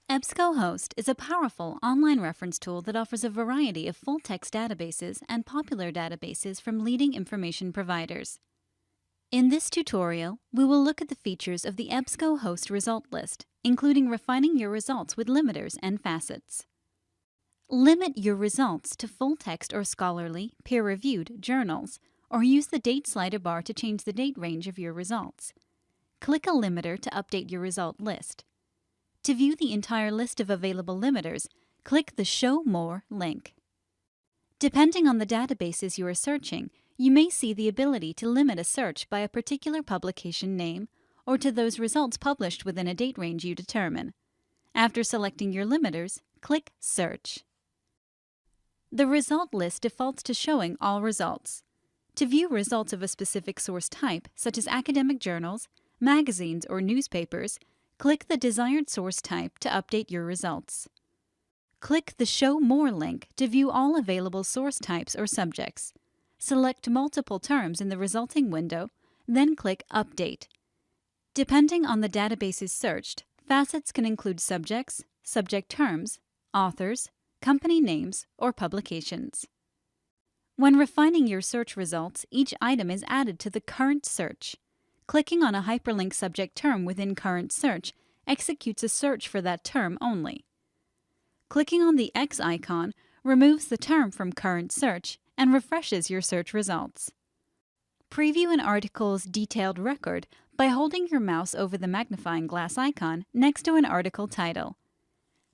EBSCOhost is a powerful online reference tool that offers a variety of full-text databases and popular databases from leading information providers. In this tutorial, we will look at the features of the EBSCOhost result list, including refining your results with limiters and facets. Limit your results to full-text or scholarly, peer-reviewed journals, or use the date slider bar to change the date range of your results. Click a limiter to update your result list. To view the entire list of available limiters, click the Show More link. Depending on the databases you are searching, you may see the ability to limit a search by a particular publication name or to those results published within a date range you determine. After selecting your limiters, click Search. The result list defaults to showing all results. To view results of a specific source type, such as academic journals, magazines, or newspapers, click the desired source type to update your results. Click the Show More link to view all available source types or subjects. Select multiple terms in the resulting window, then click Update. Depending on the databases searched, facets can include subjects, subject terms, authors, company names, or publications. When refining your search results, each item is added to the current search. Clicking on a hyperlink subject term within Current Search executes a search for that term only. Clicking on the X icon removes the term from Current Search and refreshes your search results. Preview an article's detailed record by holding your mouse over the magnifying glass icon next to an article title.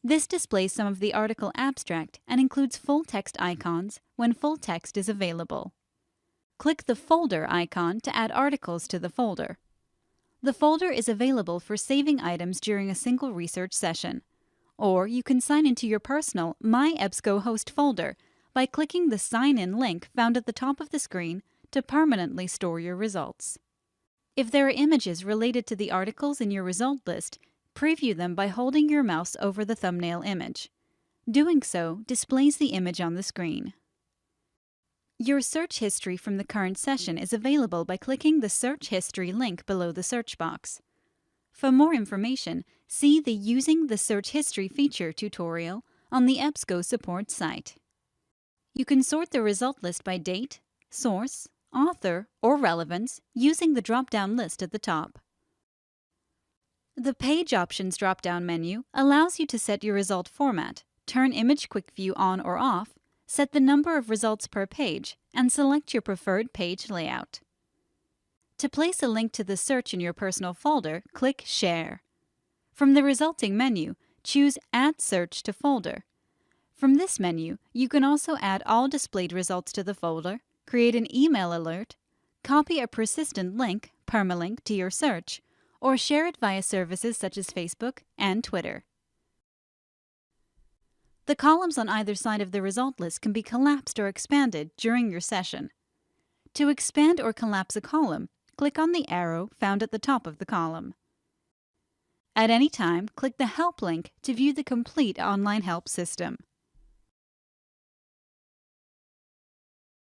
This displays some of the article abstract and includes full-text icons when full text is available. Click the Folder icon to add articles to the folder. The folder is available for saving items during a single research session, or you can sign into your personal My EBSCOhost folder by clicking the Sign In link found at the top of the screen to permanently store your results. If there are images related to the articles in your result list, preview them by holding your mouse over the thumbnail image. Doing so displays the image on the screen. Your search history from the current session is available by clicking the Search History link below the search box. For more information, see the Using the Search History feature tutorial on the EBSCO support site. You can sort the result list by date, source, author, or relevance using the drop-down list at the top. The Page Options drop-down menu allows you to set your result format, turn Image Quick View on or off, set the number of results per page, and select your preferred page layout. To place a link to the search in your personal folder, click Share. From the resulting menu, choose Add Search to Folder. From this menu, you can also add all displayed results to the folder, create an email alert, copy a persistent link, permalink, to your search, or share it via services such as Facebook and Twitter. The columns on either side of the result list can be collapsed or expanded during your session. To expand or collapse a column, click on the arrow found at the top of the column. At any time, click the Help link to view the complete online help system.